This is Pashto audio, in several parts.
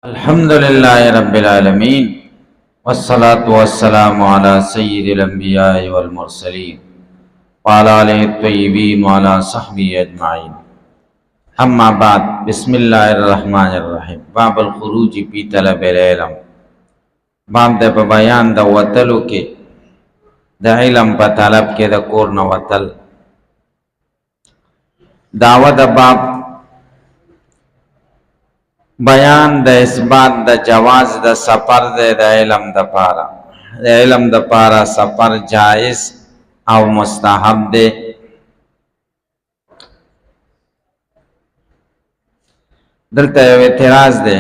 अल्हम्दुलिल्लाहि रब्बिल आलमीन वस्सलातु वस्सलामु अला सय्यिदिल अंबिया'i वल मुरसलीन व अला आलिहि त्वय्यिबीन व अला सहबिहि अजमाइन। अम्मा बाद, बिस्मिल्लाहिर रहमानिर रहीम। बाबुल खुरूज फी तलबिल इल्म, बाब द बयान द वतलु के द इल्म प तलब के द कोर न वतल। दावत बाब बयान द इसबात द जवाज द सफर द इल्म द पारा। द इल्म द पारा सफर जायज और मुस्तहब दे। दलता एतराज दे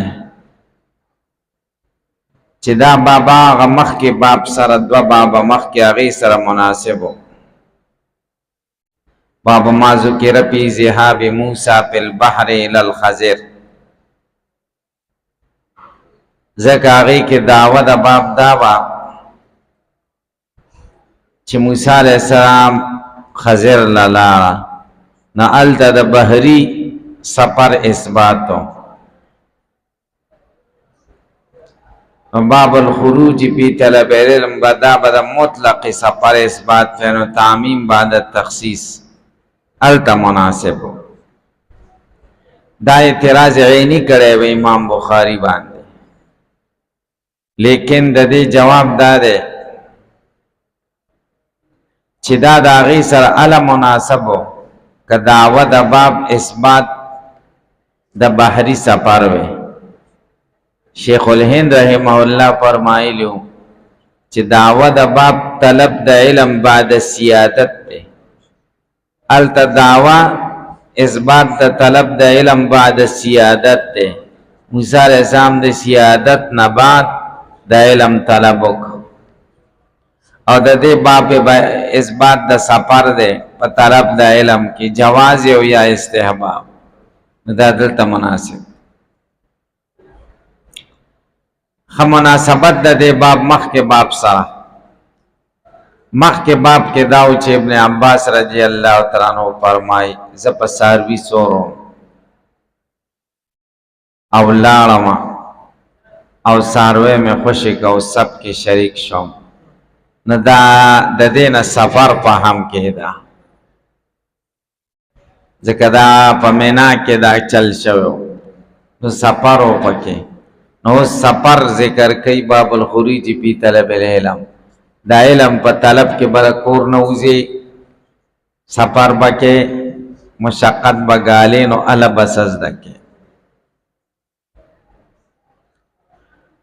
चिदा बाबा गमख के बाप सर दवा बाबा मख के अगी सर मुनासिब हो। बाबा माजू के रफी ज़िहाब मूसा फिल बहर इलल खज़िर ज़कागी के दावत बाब दावा छि मूसा अलैहिस्सलाम खज़िर लला न अलता द बहरी सफर इसबातो। बाबुल खुरूज फी तलबिल इल्म बदा बदा मुतलक सफर इसबात फैनो तामीम बाद तखसीस अलता मुनासिब हो। दा एतराज ऐनी करे व इमाम बुखारी बांधे, लेकिन ददे जवाब दादे चिदा दागी सर अला मुनासिब हो का दावत बाब इसबात द बहरी सफर वे। शेखुल हिंद रहमहुल्लाह फरमाइलु कि दावत बाब तलब द इल्म बाद सियादत पे अलता दावा इसबात द तलब द इल्म बाद सियादत पे। मूसा अलैहिस्सलाम द सियादत न बाद द इल्म तलब और दे बाप इसबात द सफर दे प तलब द इल्म की जवाज या इस्तेहबाब दलता मुनासिब। मुनासबत दे बाब मख के बाप सरा मख के बाप के दाऊ चे इब्ने अब्बास रजी अल्लाह तआला अन्हु फरमाई जब सारवी सोरो अवलाड़मा और सारवे में खुशी का सब के शरीक शोम न दा ददे न सफर पहम के दा जकदा पमेना के दा चल शो तो सफर हो पके नो सफर जिक्र कई बाबुल खुरूज फी तलबिल इल्म दा इल्म प तलब के बरकोर नौजी सफर बके मुशक्कत बगाले नो अल बसज दके।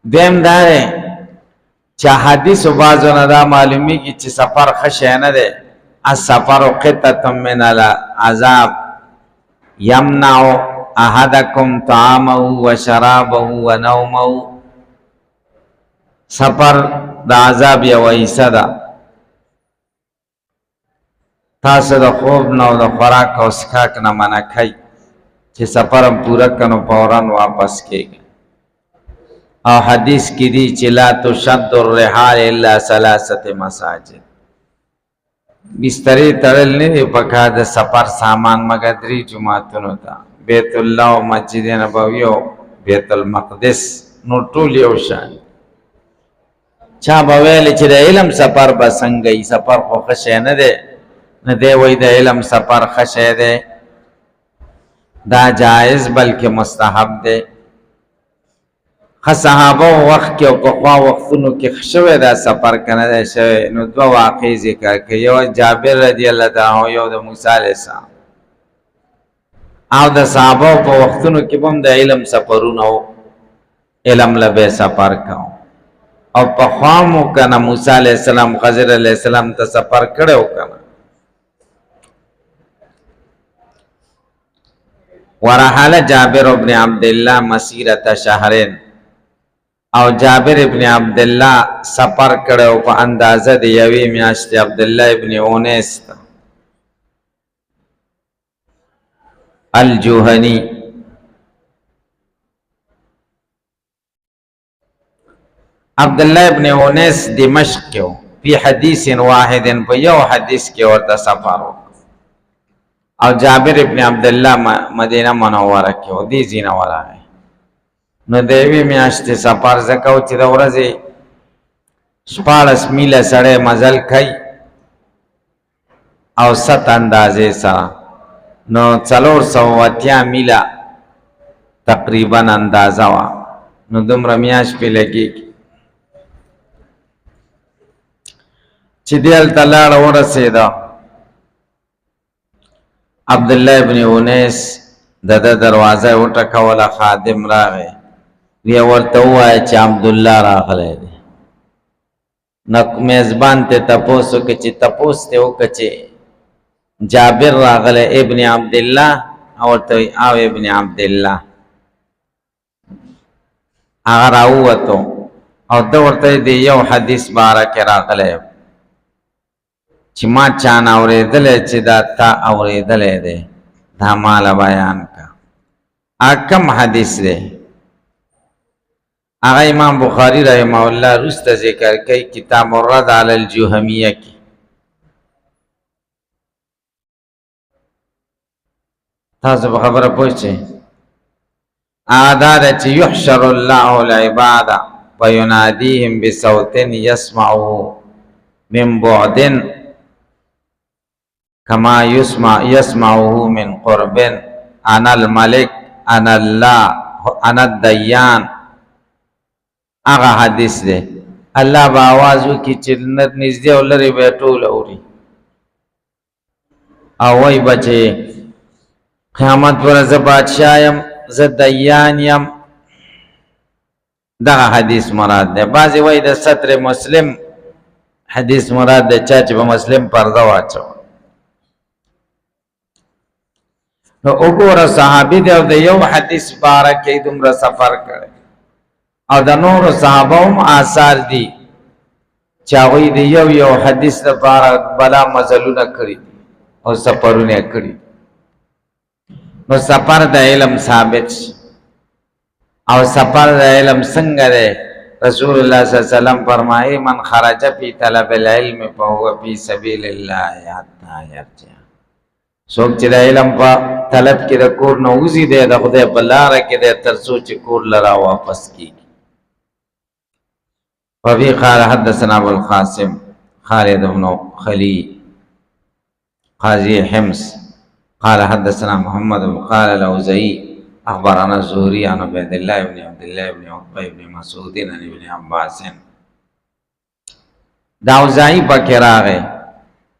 देम दारे चा हदीस बाजो नदा मालूमी की ची सफर खशे न दे अस सफर क़ित्ततुम मिनल अज़ाब यमनाउ अहदकुम तामहु व शराबहु व नौमहु। सफर द अज़ाब या वहीसा दा तासे द खूब नौ द खुराक और सिखाक न मना खाई चे सफर पूरा कनो फौरन वापस के गए। और हदीस की दी चिला तो शद्दुर रिहाल इल्ला सलासत मसाजिद बिस्तरी तड़ल नहीं पका द सफर सामान मगर द्री जुमातुन होता बैतुल्लाह मस्जिद नबवी बैतुल मक़दिस नो टूल योशान चा बवेल च इल्म सफर बसंगई सफर को खशे न दे वही द इल्म सफर खशे दे दा जायज बल्कि मुस्तहब दे। सहाबा वक्त के पकवा वक्तों के खशवे दा सफर करने दे शवे नो दो वाक़ई जिक्र के यो जाबिर रज़ी अल्लाह तआला यो द मूसा अलैहिस्सलाम आव द सहाबा को वक्तों के बम द इल्म सफरू न हो इल्म लबे सफर का और पख्वामो का ना मूसा अलैहिस्सलाम खज़िर अलैहिस्सलाम त सफर करे हो कना वरहाल जाबिर इब्न अब्दुल्लाह मसीरत शहरन और जाबिर इब्न अब्दुल्लाह सफर करे हो अंदाज़ा दे यवी म्याश्त अब्दुल्लाह इब्न उनैस अल जुहनी अब्दुल्लाह इब्न उनैस दिमश्क के हो फी हदीस वाहिदिन पर यो हदीस के और सफर हो। और जाबिर इब्न अब्दुल्लाह मदीना मुनव्वरा के हो दी जीना वाला है। نو د یوې میاشتې سفر ځکه و چې د ورځې 14 میله سړی مزل کوي او 7 اندازې سره نو 480 میله تقریبا اندازه وه نو دومره میاشت پې لګېږي چې دی هلته لاړه ورسېده عبدالله ابن انیس د ده دروازه یې وټکوله خادم راغی ویې ورته ووایه چې عبدالله راغلی دی نو میزبان ته تپوس وکړه چې تپوس ته وکړه چې جابر راغلی ابن عبدالله او ورته وایي او ابن عبدالله هغه راووتو او ده ورته د یو حدیث باره کې راغلی چې ما چانه اورېدلی چې دا تا اورېدلی دی دا ماله بیان که کم حدیث دی هغه امام بخاری رحمه الله رسته ذکر کوي کتاب الرد علی الجهمیه کې تاسو په خبره پوه شئ دا ده چې یحشر الله العباد وینادیهم بصوت یسمعه من بعد کما یسمعه من قرب انا الملک انا الله انا الدیان هغه حدیث دی الله به آواز وکړي چې نږدې او لرې به یې ټول اوري او وایي به چې قیامت پر زه بادشاه یم زه دیان یم دغه حدیث مراد دی بعضې وایي د ستر مسلم حدیث مراد دی چا چې په مسلم پرده واچوه نو وګوره صحابي دی او د یو حدیث باره کې دومره سفر کړی او د نورو صحابه هم آثار دي چې هغوی د یو حدیث لپاره بلا مزلونه کړي دي او سفرونه کړي نو سفر د علم ثابت شي او سفر د علم څنګه دی رسول الله صلی الله علیه وسلم فرمایي من خرج فی طلب العلم فهو فی سبیل الله حتی یرجع څوک چې د علم په طلب کې د کور نه وځي دی د خدای په لاره کې دی تر څو چې کور له را واپس کېږي وفي قال حدثنا ابو القاسم خالد بن خلي قاضي حمص قال حدثنا محمد قال الاوزعي اخبرنا الزهري عن عبد الله بن عبد الله بن عتبة بن مسعود عن ابن عباس دا اوزعي پکې راغی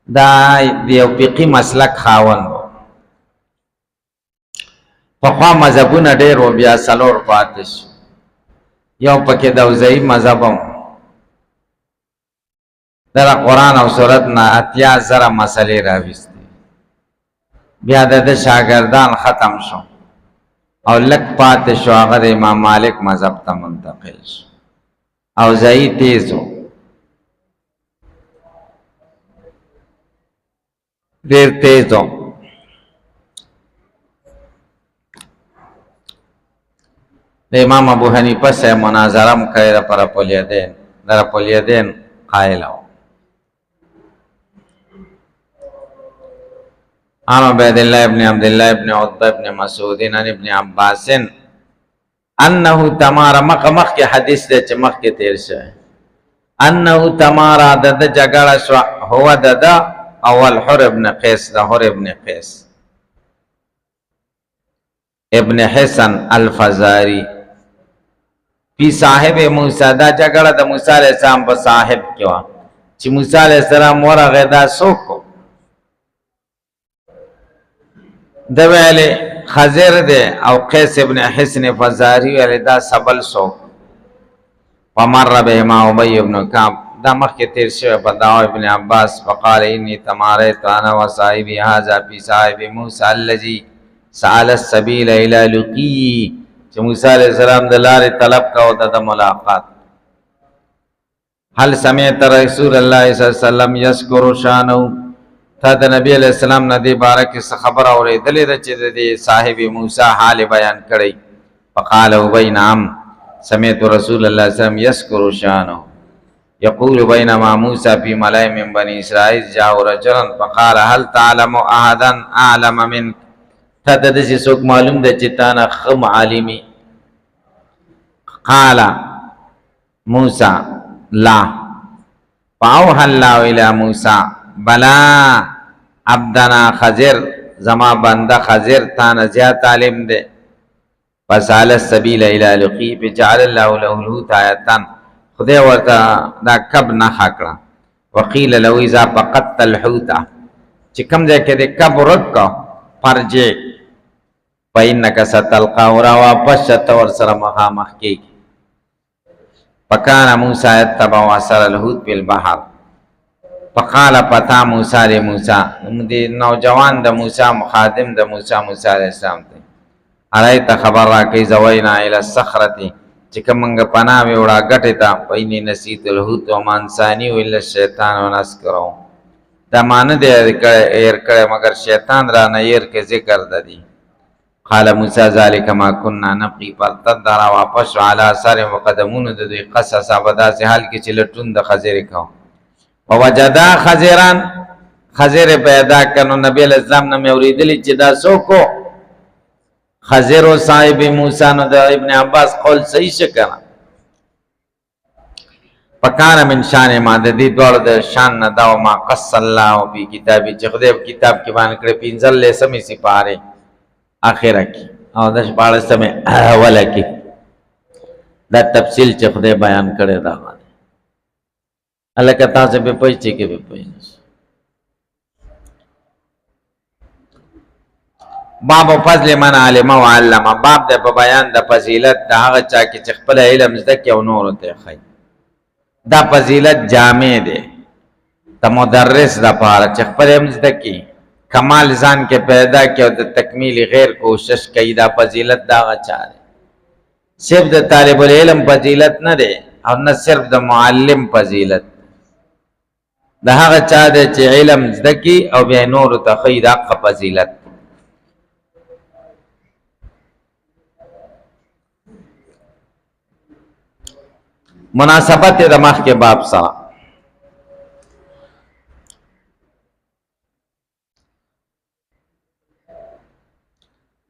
دا یو فقهي مسلک خاوند پخوا مذهبونه ډېر و بیا څلور پاتې شو یو پکې د اوزعي مذهب هم در قرآن او سورت نه 80,000 مسئلې راوستې بیا د شاګردان ختم شو او لک پاتې شو هغه د امام مالک مذهب ته منتقل شو اوزعي تیز و ډېر تیز و د امام ابو حنیفه سره مناظره هم کړې ده پر رفع الیدین قایل و عن عبید الله ابن عبد الله ابن عتبہ ابن مسعود عن ابن عباس انه تمارا مخ کے حدیث دے چې مخ کې تیر شوی انه تمارا د جګړه شو هو د اول حر ابن قیس د حر ابن قیس ابن حسن الفزاری پی صاحب موسی دا جګړه د موسی علیہ السلام په صاحب کې و چې موسی علیہ السلام ورغه دا سوکو د ویلې خضر دی او قیس ابن حسن فزاری ویلې دا سبل سو ومر بهما ابی ابن کعب دا مخکې تیر شوی په دعوه ابن عباس فقال انی تماریت انا وصاحبی هذا فی صاحب موسی الذی سأل السبیل الی لقی چې موسی علیہ السلام د لارې طلب کاو د ملاقات هل سمعت رسول الله صلی الله علیه وسلم یذکر شانه تا د نبی علیہ السلام نه دی بارک څه خبر اورېدلې ده چې د صاحب موسی حال بیان کړی فقال ابی نعم سمعت رسول الله صلی الله علیه وسلم یذکر شانه یقول بینما موسی فی ملأ من بنی اسرائیل جاء رجلا فقال هل تعلم احدا اعلم منك تا د دې څوک معلوم ده چې تا نه خم عالمي قال موسى لا فاوحى الله الى موسى بلا عبدنا خضر زما بنده خضر تانا زیات عالم دے فسال السبیل الى لقی بجعل الله له الحوت آیتان خدای ورته دا کب نه خاکړه وقیل له اذا فقدت الحوت چې کوم ځای کې د کب ورک فرجه فإنك ستلقى ورا واپس تور سره مخامخ کېږي فكان موسى يتبع اثر الحوت بالبحر فقال پتا موسی علیہ موسی د نوجوان د موسی مخادم د موسی علیہ السلام ته ارایت خبر را کوي زوینا الى الصخره چې کومنګ پنا ویوړه غټه تا پېنی نسیت الحوت او مانسانی ویل شیطان ونسکرو دا مان دې ایر کړه مگر شیطان را نه ایر کې ذکر ددی قال موسی ذالک ما كنا نبغي فارتد را واپس على اثر وقدمون د دې قصص ابدا سه حال کې چې لټون د خزر کو ووجدا خزران خزر پیدا کنو نبی الاسلام نے اوریدلی چې دا سوکو خزر و صاحب موسی نو د ابن عباس قول صحیح شکنا پکانه من شان ما د دې دوړ د شان نه دا ما قص الله په کتابي چې خدای کتاب کې باندې کړ پینځل له سمې سپاره اخره کې او د شپاړه سمې اوله کې دا تفصیل چې خدای بیان کړی دا باندې الله کتا سے به پېچې کې به پېنس باب فضل من علم و علم باب د بیان د فضیلت د هغه چا کې چې خپل علم زده کې او نور ته خای دا فضیلت جامع ده ته مدرس د پاره چې خپل علم زده کې کمال ځان کې پیدا کې او د تکمیل غیر کوشش کوي دا فضیلت دا هغه چا ده صرف د طالب العلم فضیلت نه ده او نه صرف د معلم فضیلت دا هغه چا ده چې علم زده کې او بیا نور ته خای دا فضیلت مناسبت د مخ کے باب سره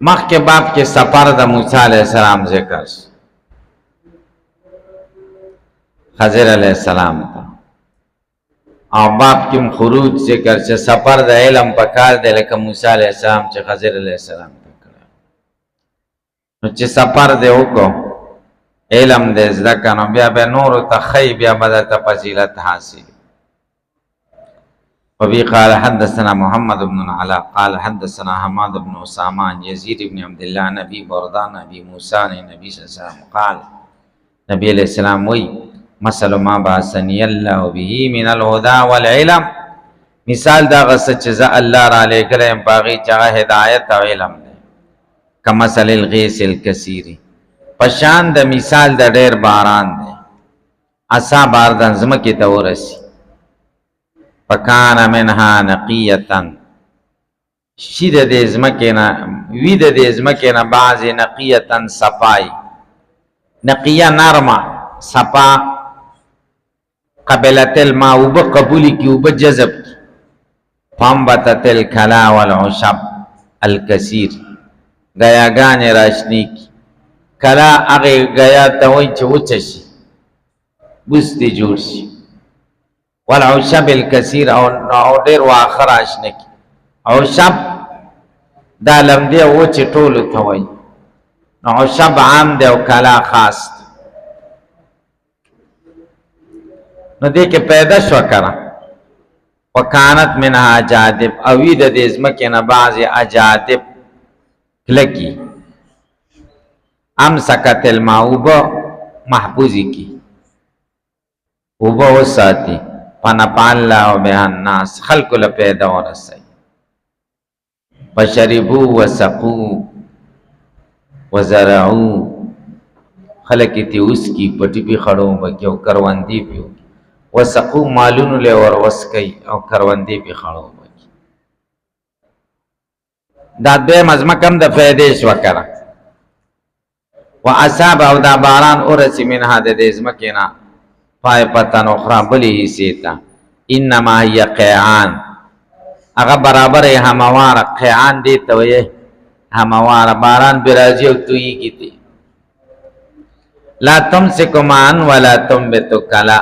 مخ کے باب کے سفر د موسی علیہ السلام ذکر خضر علیہ السلام تا او باب کم خروج ذکر چې سفر د علم پکار دی لکه موسی علیہ السلام چې خضر علیہ السلام ته کړو نو چې سفر دی وکړو علم دې زده نو بیا به نور تخی بیا بدل فضیلت حاصل وبي قال حدثنا محمد بن العلاء قال حدثنا حماد بن اسامه يزيد بن عبد الله نبي بردان نبي موسى نبي صلى الله عليه وسلم قال نبی علیہ السلام وی مثل ما بعثني الله به من الهدى والعلم مثال دا غس چې الله را لګلم باغی چې هدایت او علم ده کمثل الغيث الكثير پشان د مثال د ډیر باران دی اسا بار د زمکه ته ورسی پکان منها نقیتن شید د زمکه نه وید د زمکه نه بعض نقیتن صفای نقیه نرمه صفا قبلت الماء وب قبولی کی وب جذب فانبتت الکلا والعشب الکثیر گیاگان راشنی کی کلا هغه غیا ته وای چې وچشي بوستي جوړ شي والعشب الكثير او ډیر واخر اشنه کی او شب دا لمدی او چې ټول ته وای نو شب عام دی او کلا خاص نو دې کې پیدا شو کړه وکانت منها جادب او د دې ځمکې نه بعض اجادب کلکی امسکت الماء اوبا محفوظی کی اوبا وساتی فنفع اللہ بها الناس خلق لپیدا ورسی فشربو وسقو وزرعو خلقی تیوس کی پٹی پی خڑو بکی او کروندی پیو وسقو مالون لے وروسکی او کروندی پی خڑو بکی دا دوی مزمکم دا پیدیش وکرہ و اصاب او دا باران ارسی منها دا دیزمکینا فائفتن اخرى بلی حیثیتا انما هی قیعان اگا برابر هموار قیعان دیتا وی هموار باران برازی او تویی کی تی لا تمسکو معن ولا تنبتو کلا،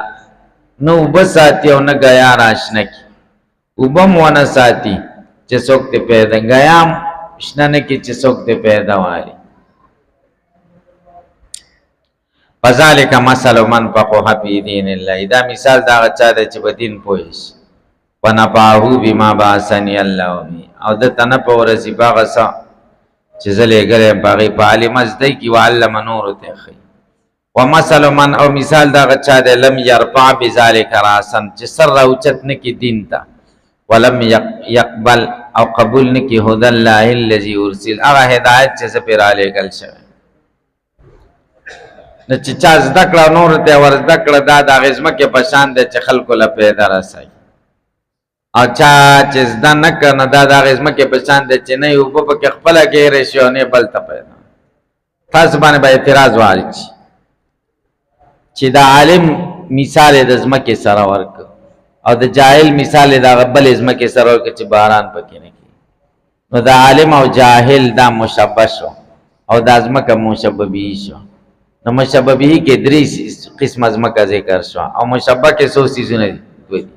نو اوبه ساتی او نه گیا راشنه کی، اوبه مو ونه ساتی چې څوک ته پیدا، گیام شنه نه کی چې څوک ته پیدا والی. فذالک مثل من فقه فی دین الله، دا مثال دا چا دی چې په دین پوه شي. ونفعه بما بعثنی الله به، او د تنه په ورسی باغ سا چې زه لېږلی باغې په عالم زده کی وعلم نور ته ښي. ومثل من، او مثال دا چا دی لم یرفع بذالک راسن، چې سر راوچت نه کی دین ته، ولم یقبل او قبول نه کی هدى الله الذی ارسل، هغه هدایت چې زه پرې رالیږل شوی. نو چې چا زده کړه نور ته ور زده کړه، دا د هغې ځمکې په شان دی چې خلکو له پیدا رسوي. او چا چې زده نه کړه نو دا د هغې ځمکې په شان دی چې نه یې اوبه پکې خپله ګیرې شي او نه بل ته پیدا. تاسو باندې به اعتراض وارد شي چې د عالم مثال یې د ځمکې سره ورکړه او د جاهل مثال یې د هغه بلې ځمکې سره ورکړه چې باران پکې نه کېږي. نو د عالم او جاهل دا مشبه شو او دا ځمکه مشبه به شو. نو مشبه به کې درې قسمه ځمکه ذکر شو او مشبه کې څو څیزونه دي؟ دوی دي.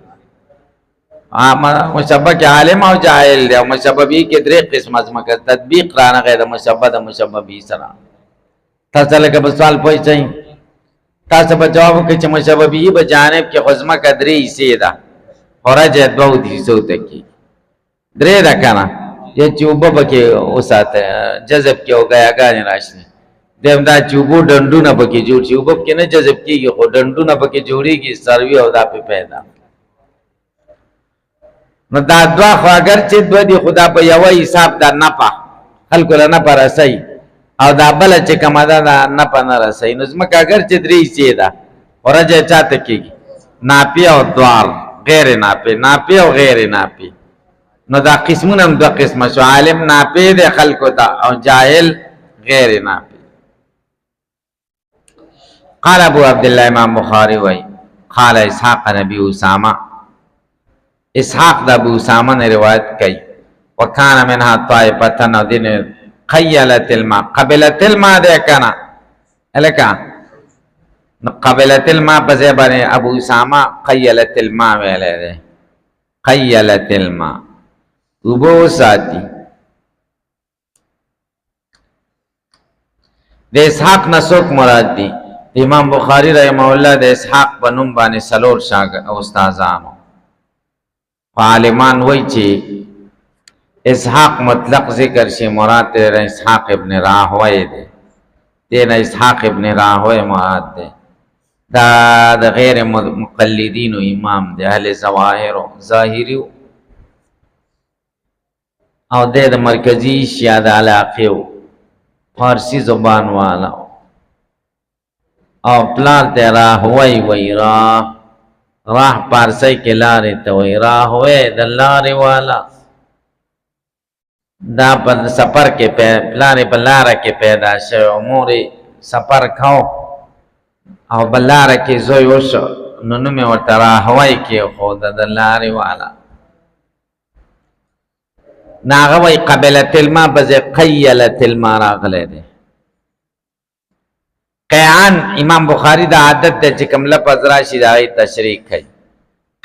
مشبه کې عالم او جاهل دی، او مشبه به کې درې قسمه ځمکه. تطبیق رانغی د مشبه د مشبه به سره. تاسو لکه په سوال پوښتنه تاسو به جواب وکړئ چې مشبه به په جانب کې خو ځمکه درې حصې ده، خرجه دوه حصو ته کې درې ده که نه، یا چې اوبه پکې وساته جذب کې او ګیاګانې راشي. دیم دا چې اوبو ډنډونه پکې جوړ شي، اوبه پکې نه جذب کېږي خو ډنډونه پکې جوړېږي، څاروي او دا پې پیدا. نو دا دوه خو اگر چې دوه دي خو دا په یوه حساب دا نفع خلکو له نفع رسوي، او دا بله چې کومه ده دا نفع نه رسوي. نو ځمکه اگر چې درې حصې ده خو رجع چاته کېږي؟ ناپې او دوار، غیر ناپې، ناپې او غیر ناپې. نو دا قسمونه هم دوه قسمه شو، عالم ناپې دی خلکو ته او جاهل غیر ناپې. قال ابو عبدالله امام بخاری وی قال اسحاق نبی اسامہ، اسحاق دا ابو اسامہ نے روایت کی وکانا منها طائفتن و دین قیلت الماء، قبلت الماء دے کنا الکا قبلت الماء بزیبانی ابو اسامہ قیلت الماء ویلے دے، قیلت الماء ابو ساتی. دے اسحاق نسوک مراد دی، امام بخاری رحمہ اللہ د اسحاق په نوم باندې سلور شاګرد او استادانو. عالمان وایي چې اسحاق مطلق ذکر شي مراد ته اسحاق ابن راهوی دی، دین اسحاق ابن راهوی مراد دی. دا د غیر مقلدینو امام دی، اهل ظواهر ظاهری او د مرکزی شیعه د علاقه فارسی زبان والا او پلار ته راهوی وی راہ پارسی کے لارے توی راہوی دا لارے والا. دا پر سفر کے لارے بلارہ کے پیدا شو امور سفر کھاؤ او بلارہ کے زوی وشو ننمی ورطا راہوی کے خود دا لارے والا. ناغوی قبلت الماء بزی قیلت الماء راغلے دے. قیعان امام بخاری دا عادت دے چکم لپظ راشی دا غی تشریح کئی.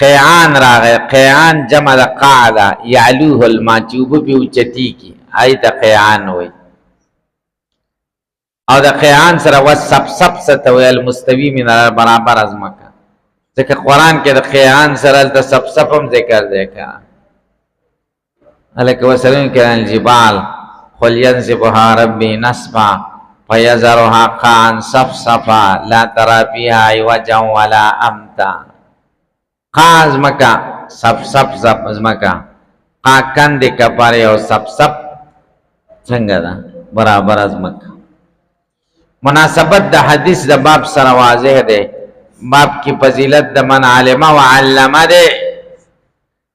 قیعان راغے، قیعان جمع دا قاعدہ یعلوه الماء چوبو پی اوچتی کی آئی دا قیعان ہوئی. او دا قیعان سر وصف سب ستوی المستوی من برابر از مکہ، ذکر قرآن کے دا قیعان سر التا سب سفم ذکر دیکھا. علیکہ وسلم کرن الجبال قل ینزبها ربی نصفا فیذرها قاعا صفصفا لا ترى فيها عوجا ولا امتا. قاع ازمکا سب سب سب ازمکا، قاع کند کپاری او سب سب څنګه ده برابر ازمکا. مناسبت د حدیث د باب سره واضح ده، باب کی فضیلت د من علم و علم ده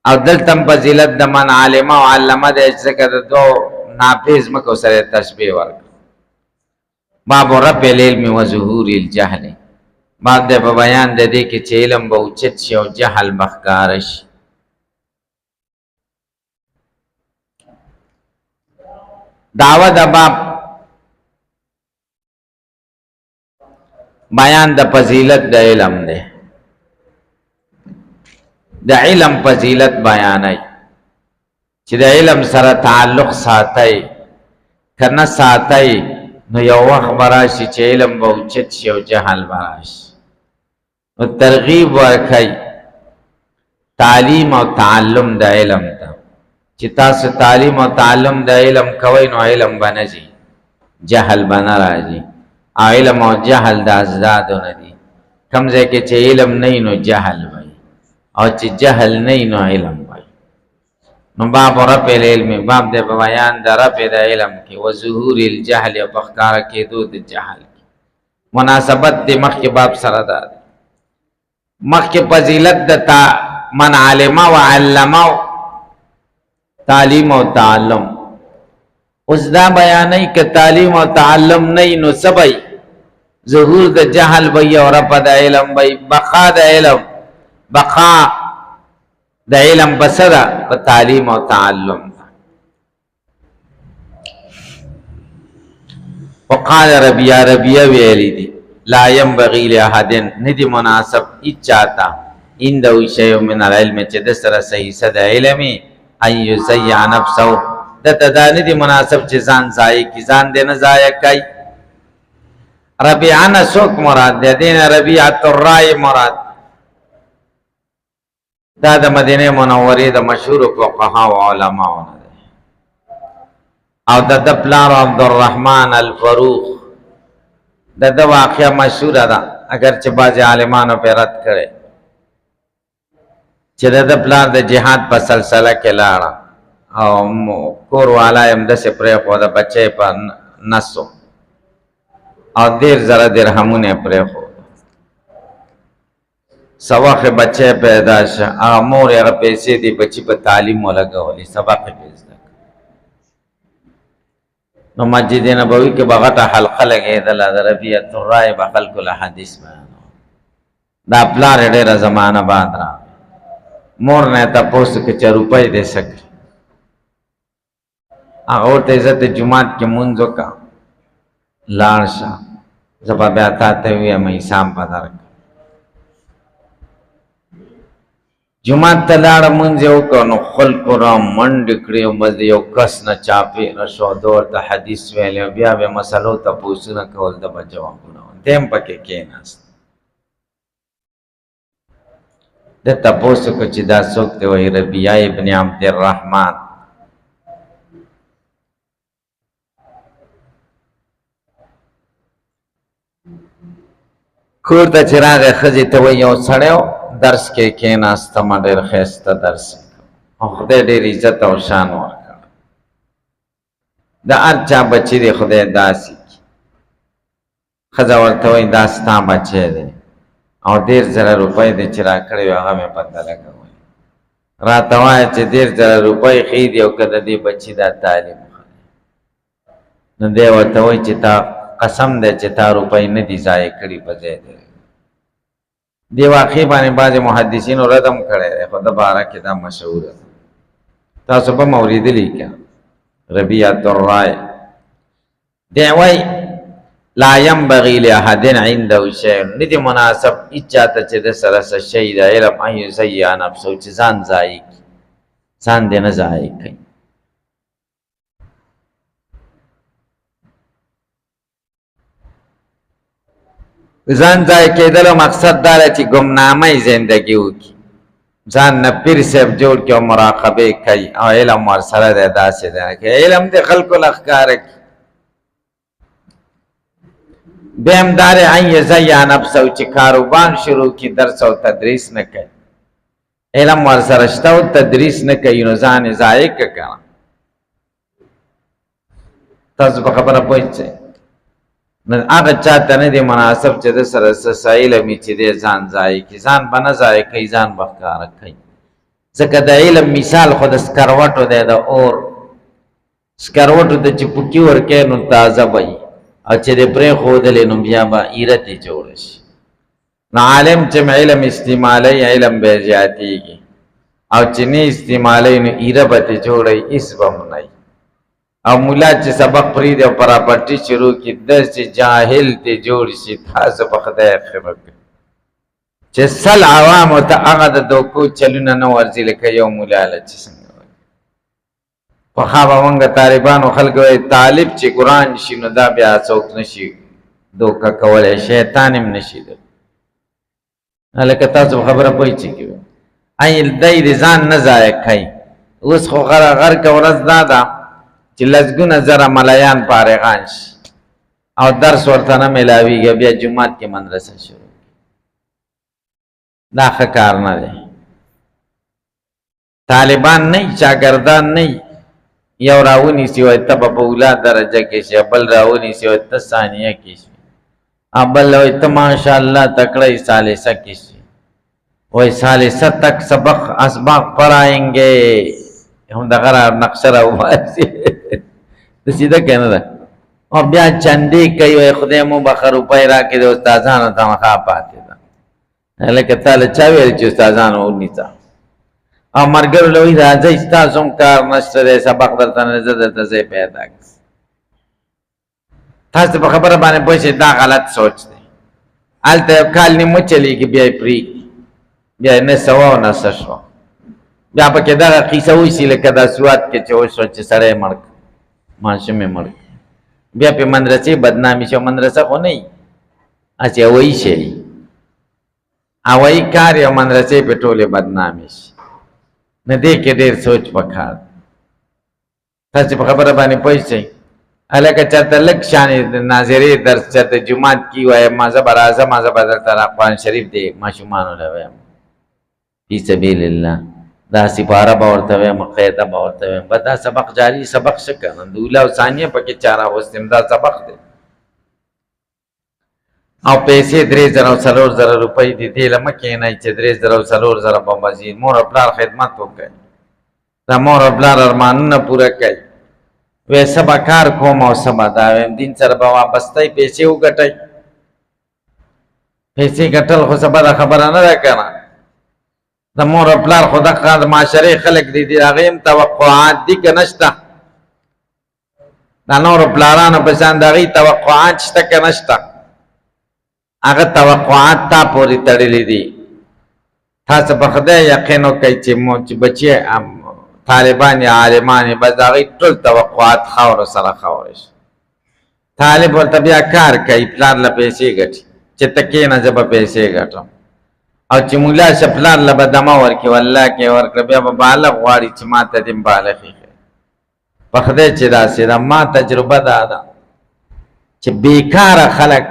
او دلتم فضیلت د من علم و علم ده، ځکه د دو نافذ مکو سره تشبیه ورک. باب رب العلم و ظهور الجهل، باب دے په بیان د دې کې چې علم به اوچت شي او جهل بخکار شي. دعوه د باب بیان د فضیلت د علم دی، د علم فضیلت بیانای چې د علم سره تعلق ساتي کنه ساتي، نو یو وخت براشي چې علم به اوچت شي او جهل براشي. نو ترغیب ورکړي تعلیم او تعلم د علم ته، چې تاسو تعلیم او تعلم د علم کوئ نو علم به نه ځي، جهل به نه راځي. علم او جهل د ازدادو نه دي، کوم ځای کې چې علم نه وي نو جهل وي، او چې جهل نه وي نو علم وي. نو باب رفع العلم، باب د بیان د رفع د علم کې، و ظهور الجهل، او بخکار کېدو د جهل کې. مناسبت د مخکې باب سره ده، مخکې فضیلت د من علم و علم، تعلیم او تعلم. اوس دا بیانای که تعلیم او تعلم نه نو سبای ظهور د جهل وي او رفع د علم وي، بقا د علم، بقا د علم بسره په تعلیم او تعلم. وقال ربیعه ویلی دی لا ينبغي لاحد، ندی مناسب اچاتا عنده شیء من العلم، چې د سره صحیح صد علمي ان یضيع نفسه، دته دا ندی مناسب چې ځان ضایع کی، ځان دې نه ضایع کوي. ربیعه سوک مراد دې دین ربیعه الرای مراد، دا د مدینه منورې د مشهور فقها او علماء نه دي، او د پلار عبدالرحمن الفاروق د واقعه مشهور ده، اگر چې باز عالمانو په رد کړي چې د پلار د جهاد په سلسله کې لاړه او کور والا هم د سپرې خو د بچي په نسو او ډیر زره درهمونه پرې خو سواخ بچه پیدا شه، مور هغه پیسې دی بچی په تعلیم ولګولې، سبق پیز ده. نو مسجد نبوي کې بغټه حلقه لګېدله د ربیعه الرای به خلکو له حدیث بیانو. دا پلار ډېره زمانه بعد را مور نه تپوس کې 4 روپۍ دې سکه، هغه ورته عزت جمعات کې مونځ وکړه، لاړ شه زه بیا تا ته ویم حساب به درکړم. جمعات ته لاړه مونځ یې وکړه، نو خلکو را منډې کړې، بس یو کس نه چاپېره شو، ده ورته حدیث ویلی، بیا به مسلو تپوسونه کول، ده به جوابونه دی هم پکې کېناست. ده تپوس وکړه چې دا څوک دی؟ وایي ربیعه ابن عبدالرحمن. کور ته چې راغی ښځې ته وایي یو سړی درس کې کېناستم، ډېر ښایسته درس او خدای ډېر عزت او شان ورکړ. د هر چا بچی دی خدای داسې کړي. ښځه ورته وایي دا ستا بچی دی او 1,000 روپۍ دی چې راکړی وي هغه مې پته لګوئ، راته وایه چې 1,000 روپۍ ښې دي او که د دې بچي دا تعلیم ښه دی. نو دی ورته وایي چې تا قسم دی چې تا روپۍ نه دي ضایع کړي په ځای دی. دی واقعي باندې بعضې محدثینو ردم کړی دی، خو د باره کې دا مشهوره ده، تاسو به م اورېدلي که ربیعه الرای. دی وایي لا ينبغي لاحد عنده شیء، ندی مناسب اچاته چې د سره څه شی د علم ان یضیع نفسه، چې ځان ضایع کړي، ځان دې نه ضایع کوي. ځان ضایع کېدلو مقصد دا دی چې ګمنامۍ زندګي وکړي، ځان نه پیر صاحب جوړ کړي او مراقبې کوي او علم ورسره دی داسې دی که علم دې خلکو له ښکاره کړي. بیم دار ان یضیع نفسه، چې کاروبار شروع کی درس او تدریس نه کوي، علم ورسره شته او تدریس نه کوي، نو ځان یې ضایع کړه. تاسو په خبره پوهېږئ؟ نو هغه چاته نه دی مناسب چې د سره څه علم وي چې دی ځان ضایع کړي، ځان به نه ضایع کوي، ځان به ښکاره کوي. ځکه د علم مثال خو د سکروټو دی، د اور سکروټو ته چې پوکي ورکوي نو تازه به وي، او چې د پرېښودلې نو بیا به ایره ترې جوړه شي. نو عالم چې علم استعمالوي علم به یې زیاتېږي، او چې نه استعمالوي نو ایره به ترې جوړوي، هېڅ به هم نه وي. او مولا چې سبق پرېږدي او پراپرټي شروع کړي داسې جاهل ته جوړ شي تاسو په خدای خبر کړئ چې سل عوامو ته هغه د دوکو چلونه نه ورځي لکه یو مولا له چې څنګه وایي پخوا به مونږ طالبانو خلک وایي طالب چې قرآن شي نو دا بیا څوک نشي دوکه کولی شیطان هم نشي دی هلکه تاسو خبره پوه چې کوي ای دی د ځان نه ضایع کوي اوس خو غرق ورځ دا ده چې لسګونه زره ملایان فارغان شي او درس ورته نه میلاویږي بیا جومات کې مدرسه شروع دا ښه کار نه دی طالبان نه شاګردان نه یو راونیسي وایي ته به په اوله درجه کې شي بل راونیسي وایي ته ثانیه کې شي بل وایي ته ماشاءالله تکړه ثالثه کې شي وایي ثالثه تک سبق اسباق پڑھائیں گے هم دغه نقشه راوباسي داسې ده که نه ده او بیا چندې کوي وایي خدای مو بخه روپۍ راکړي د استادانو تنخوا پاتې ده لکه تا له چا ویل چې استادانو ونیسه او ملګرو له وایي راځئ ستاسو هم کار نشته دی سبق درته نه زه درته ځای پیدا کړم تاسو په خبره باندې پوه شئ دا غلط سوچ دی هلته یو کال نیم وچلېږي بیا یې پرېږدي بیا یې نه سوه او نه څه شوه بیا پکې دغه قیسه وشي لکه دا سوات کې چې وشوه چې سړی مړ کړ ماشوم یې مړ کړ بیا پې مدرسې بدنامي شو مدرسه خو نه وي هسې هوایي شی هوایي کار یو مدرسې پې ټولې بدنامې شي نه دې کې ډېر سوچ پکار تاسې په خبره باندې پوه شئ هلکه چېرته لږ شانې د ناظرې درس چېرته جومات کې وایم ما زه به راځم زه به درته قرآن شریف دی ماشومانو له وایم فی سبیل الله دا سپاره به ورته وایم قاعده به ورته وایم به دا سبق جاري سبق ښه که نه د اوله او ثانیه پکې چا راوستیم دا سبق دی او پیسې 3000 او 4000 روپۍ دي دې له مه کښېنئ چې 3000 او 4000 به مزید مور او پلار خدمت وکړئ د مور او پلار ارمانونه پوره کړئ وی څه به کار کوم او څه به دا ویم دین سره به وابستی پیسې وګټئ پیسې ګټل خو څه بده خبره نه ده که نه د مور او پلار خو دغه د معاشرې خلک دي د هغې هم توقعات دي که نشته د نورو پلارانو په شان د هغې توقعات شته که نشته هغه توقعات تا پورې تړلي دي تاسو په خدای یقین وکئ چې بچی طالبان یا عالمان بس د هغې ټول توقعات خاورو سره خاوره شي طالب ورته بیا کار کوي پلار له پیسې ګټي چې ته کښېنه زه به پیسې ګټم او چې مولا شه پلار له به دمه ورکړي والله کې ورکړه بیا به بالغ غواړي چې ما ته دې بالغ ایښی په خدای چې داسې ده ما تجربه دا ده چې بیکاره خلک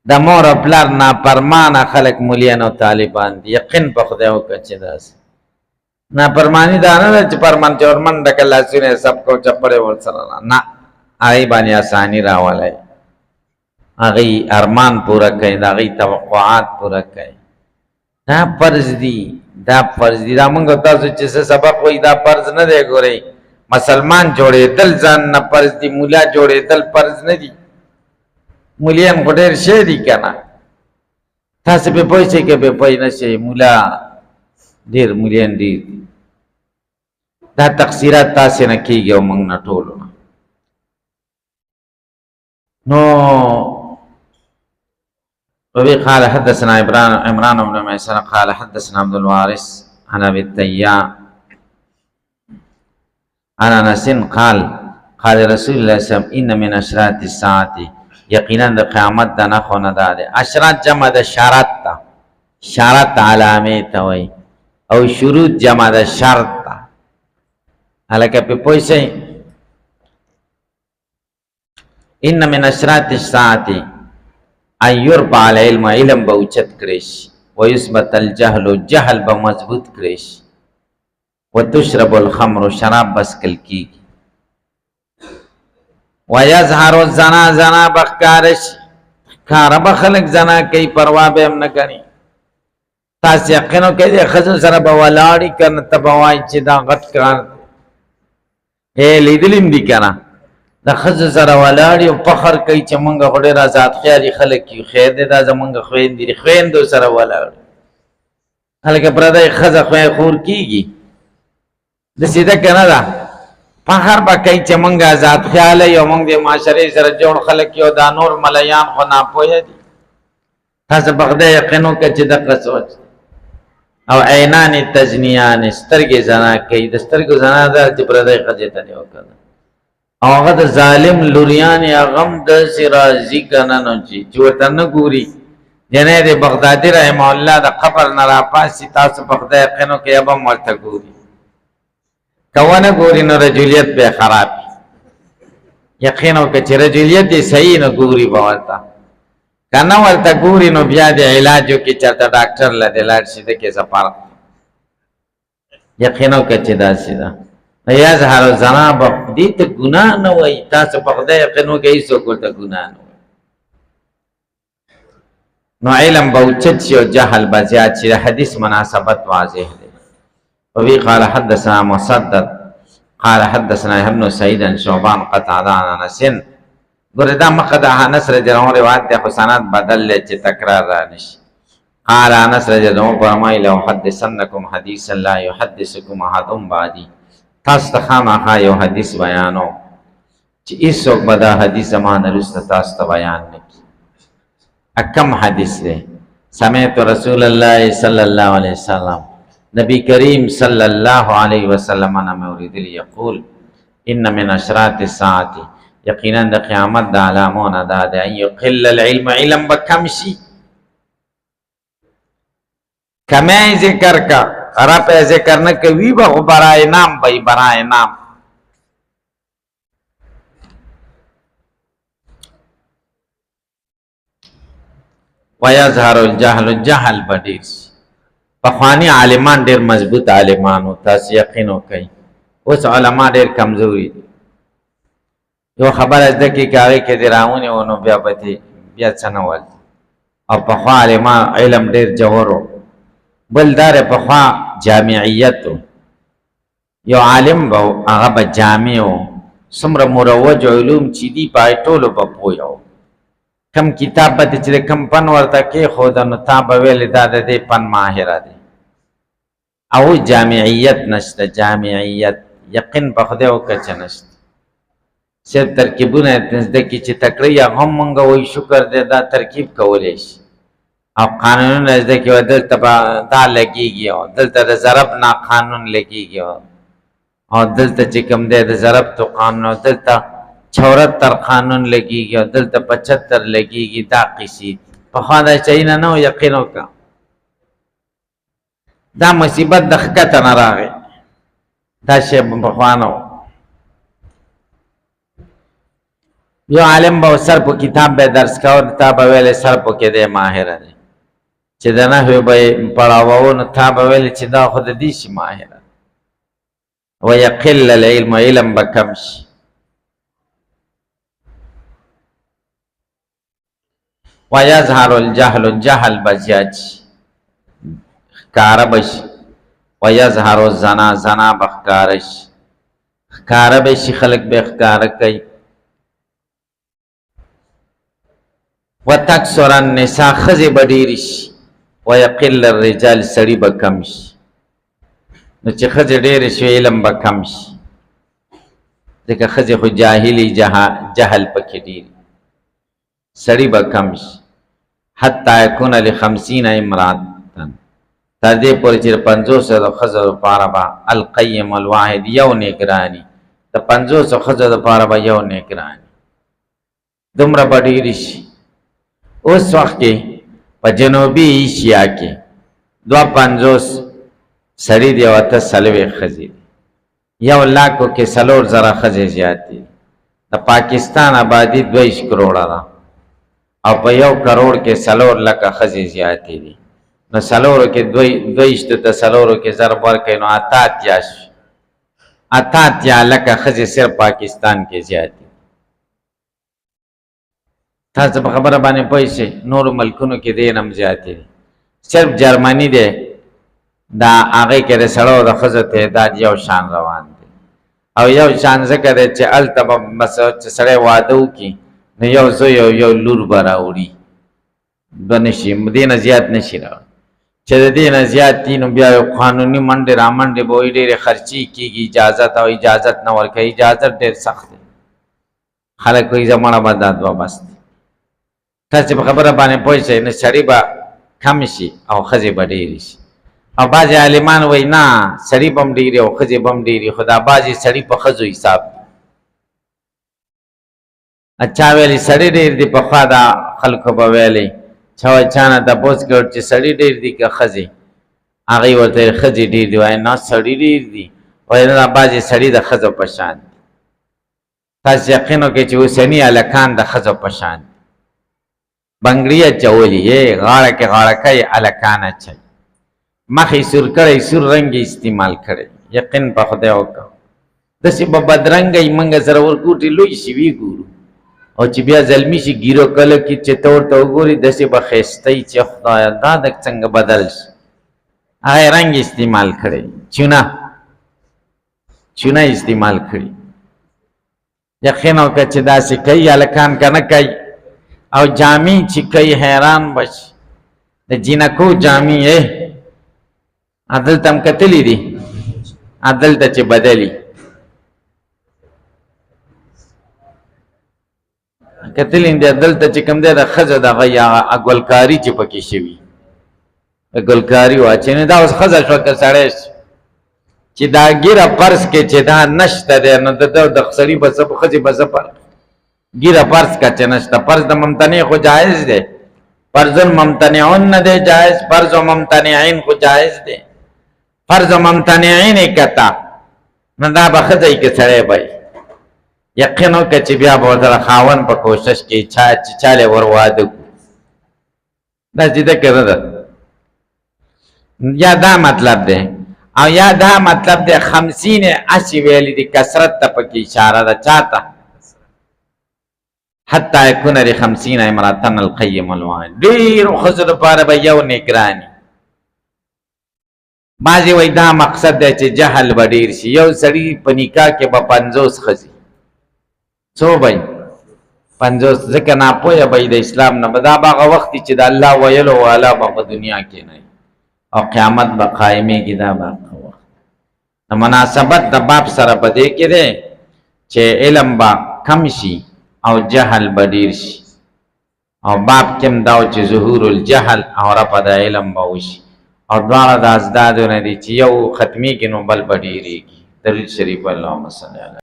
د مور او پلار نافرمانه خلک مولیان او طالبان دي یقین په خدای وکړه چې داسې نافرماني دا نه ده چې فرمان چورمن ډکه لاسونه یې سب کو چپړې ورسره نه هغې باندې اساني راولی هغې ارمان پوره کوي د هغې توقعات پوره کوي دا فرض دي دا فرض دي دا مونږ تاسو چې څه سبق وایي دا فرض نه دی ګورئ مسلمان جوړېدل ځان نه فرض دي مولا جوړېدل فرض نه دي مولیان خو ډېر شی دي که نه تاسو پې پوه شئ که پې پوه نه شئ مولا ډېر مولیان ډېر دي دا تقصیرات تاسې نه کېږي او موږ نه ټولو نه نو وبه قال حدثنا عمران بن ميسر قال حدثنا عبد الوارث عن ابي التياح عن انس قال قال رسول الله صلى الله عليه وسلم ان من اشراط الساعه یقینا د قیامت د نښونه دا ده اشراط جمع د شرط ته شرط علامې ته وایي او شروط جمع د شرط ته هلکه پې پوه شئ ان من اشراط الساعه ان یرفع العلم علم به اوچت کړی شي ویثبت الجهل جهل به مضبوط کړی شي وتشرب الخمر شراب بسکل کیږي ویظهر الزنا زنا به ښکاره شي ښکاره به خلک زنا کوي پروا به هم نه کوي تاسې یقین وکړئ د ښځو سره به ولاړي که نه ته به وایي چې دا غټ کار لیدلي هم دي که نه د ښځو سره ولاړي او فخر کوي چې مونږ خو ډېر ازاد خیالي خلک یو خیر دی دا زمونږ خویندې دي خویندو سره ولاړي هلکه پردی ښځه خوی خور کېږي داسې ده که نه ده فخر به کوي چې موږ آزاد خیاله یو، موږ د معاشرې سره جوړ خلک یو، دا نور ملیان خو ناپوهه دي. تاسو په خدای یقین وکړه چې دغه سوچ او عینان تزنیان، سترګې زنا کوي، د سترګو زنا ده چې پردی ښځې ته دې وکړه، او هغه د ظالم لوریانې هغه هم داسې راځي که نه نو چې ورته نه ګوري. جنید بغدادي رحمه الله د قبر نه راپاسي، تاسو په خدای یقین وکړئ یا به هم ورته ګوري، که ونه ګوري نو رجولیت به یې خراب وي. یقین وکړه چې رجولیت یې صحیح نو ګوري به ورته، که نه ورته ګوري نو بیا د علاج وکړي، چېرته ډاکټر له دې لاړ شي، دکې څه فرق. یقین وکړه چې داسې ده. یظهر الزنا به دې ته ګناه نه وایي، تاسو په خدای یقین وکړئ هېڅوک ورته ګناه نه وایي. نو علم به اوچت شي او جهل به زیات شي. د حدیث مناسبت واضح دی. وفي قال حدثنا مسدد قال حدثنا ابن سعيد عن شعبان قتادة عن انس. ګوره دا مخه د انس رضی الله عنه روایت دی، خو سند بدل دی چې تکرار را نشي. قال انس رضی الله عنه فرمایي لو حدثنکم حدیثا لا يحدثكم احد بعدي، تاسو ته خامخا یو حدیث بیانو چې هېڅوک به دا حدیث زما نه وروسته تاسو ته بیان نه کړي. کم حدیث دی؟ سمعت رسول الله صلی الله علیه وسلم، نبی کریم صلی الله علیه وسلم انا موریدلی یقول ان من اشراط الساعه، یقینا د قیامت د علامونه دا ده ان یقل العلم، علم به کم شي. کمی ذکر کا رب ذکر نه کوي به خو برای نام به برای نام. ویظهر الجهل، جهل به ډېر شي. پخواني عالمان ډېر مضبوط عالمان وو، تاسو یقین وکئ. اوس علما ډېر کمزوري دي. یو خبره زده کړي که هغې کې دې راونیو نو بیا به دې بیا څه نه ول. او پخوا عالمان علم ډېر جوهر و. بل دا دی پخوا جامعیت و، یو عالم به و هغه به جامع و، څومره مروج علوم چې دي په هغې ټولو به پوه و. کم کتاب به چې د کم فن ورته کېښوده نو تا به ویلې دا د دې فن ماهره دی. او جامعیت نشته، جامعیت یقین په خدای وکړه چې نشته. صرف ترکیبونه زده کړي چې تکړه یې هغه هم مونږ وایي شکر دی دا ترکیب کولی شي. او قانونونه زده کړي دلته به دا لګېږي او دلته د ضرب نه قانون لګېږي او دلته چې کوم دی د ضربتو قانون او دلته 74 قانون لګېږي او دلته 75 لګېږي. دا قیسې پخوا دا شی نه و. یقین وکړه دا مصیبت د ښکته نه راغی، دا شی پخوا نه و. یو عالم به سر په کتاب به درس کوه، تا به ویلې سر په کې دی ماهره دی. چې د نحوې به یې پړاوه نو تا به ویلې چې دا خو د دې شي ماهره. ویقل العلم، علم به کم شي. ویظهر الجهل، جهل به زیات شي، ښکاره به شي. ویظهر الزنا، زنا به ښکاره شي، ښکاره به شي، خلک به ښکاره کوي. وتکثر النساء، ښځې به ډېرې شي. ویقل الرجال، سړي به کم شي. نو چې ښځې ډېرې شي علم به کم شي، ځکه ښځې خو جاهلي جهل پکې ډېر، سړي به کم شي. حتی یکون ل50 امرأة، تر دې پورې چې 500 ښځو لپاره به القیم الواحد، یو نگراني، د 500 ښځو لپاره به یو نگراني. دومره به ډېرې شي. اوس وخت کې په جنوبي ایشیا کې 250 سړي دي او 40 ښځې دي. 100,000 کې 4,000 ښځې زیات دي. د پاکستان آبادي 22 کروڑه ده او په 1 کروڑ کې 4,00,000 ښځې زیاتې دي. نو 4 کې 22 ته 4 کې ضرب ورکړئ نو 88 شي. 88,000 ښځې صرف پاکستان کې زیات دي. تاسو په خبره باندې پوه شئ، نورو ملکونو کې دې هم زیاتې دي. صرف جرمني دی، دا هغې کې د سړو د ښځو تعداد یو شان روان دی. او یو شان ځکه دی چې هلته به بس چې سړی واده وکړي نو یو زوی او یو لور به راوړي، دوه نشي، دې نه زیات نشي راوړي. چې د دې نه زیات دي نو بیا یو قانوني منډې رامنډې به وي، ډېرې خرچې کېږي، اجازت او اجازت نه ورکوي. اجازت ډېر سخت دی، خلک وایي زمړه به دا دوه بس دی. تاسې په خبره باندې پوه شئ، نه سړي به کم شي او ښځې به ډېرې شي. او بعضې عالمان وایي نه، سړي به هم ډېرې او ښځې به هم ډېرې، خو دا بعضې سړي په ښځو حساب دی. چا ویلي سړي ډېر دي، پخوا دا خلکو به ویلی چا وایي چا نه تپوس کړ چې سړي ډېر دي که ښځې؟ هغې ورته ښځې ډېر دي. وایي نه سړي ډېر دي. وایي نه دا بعضې سړي د ښځو په شان دي. تاسو یقین وکړئ چې اوسني هلکان د ښځو په شان دي. بنګړي اچولي غاړه کې غاړکۍ هلکان اچوي، مخ یې سور کړی، سور رنګ یې استعمال کړی. یقین په خدای وکړه داسې به بدرنګه یې موږ سره ورکوټې لوی شي وي ګورو، او چې بیا زلمی شي ګیرو کله کې چې ته ورته وګورې داسې به ښایسته یي چې خدایه دا د څنګه بدل شي. هغه رنګ استعمال کړی، چونه استعمال کړي. یقین وکړه چې داسې کوي هلکان که نه کوي. او جامې چې کوي حیران بشي، د جینکو جامې دلته هم کتلي دي، دلته چې بدلي کتلي دي، دلته چې کوم دی د ښځو دغه یا ګلکاري چې پکې شوي، ګلکاري واچوي. نو دا اوس ښځه شوه که سړی شي چې دا ګیره فرض کې چې دا نشته دی، نو د سړي به څه ښځې به څه فرق ګیره فرض که چې نشته. فرض د ممتنع خو جایز دی، فرض ممتنعون نه دی جایز، فرض و ممتنعین خو جایز دی. فرض و ممتنعین یې کته نو دا به ښځه یې که سړی به یې. یقین وکړه چې بیا به ورسره خاوند په کوشش کې چې چاله ور واده کړو، دا سیده که نه ده. یا دا مطلب دی، او یا دا مطلب دی خمسین اسی ویلی دی، کسرت تا پکی اشاره ده چاہتا حتی یکون دی خمسین امراتن القیم الوان. دیر خزر پاره با یو نگرانی. بعضی وی دا مقصد دی چې جهل با دیر شي. یو سړی په نکاح کې با 50 خزی سو بای 50 ذکر ناپویا بای د اسلام نه بدا باغه وقتی چې د الله ویلو والا په دنیا کې نه او قیامت به قائمه کی. دا باغه وخت د مناسبت د باب سره پدې کې ده چې علم با کم شي او جهل به ډیر شي، او باب کم داو چې ظهور الجهل او رفع د علم به وشي، او دواړه د ازدادونه دي چې یو ختمي کې نو بل به ډیریږي. دلیل شریف اللهم صل علی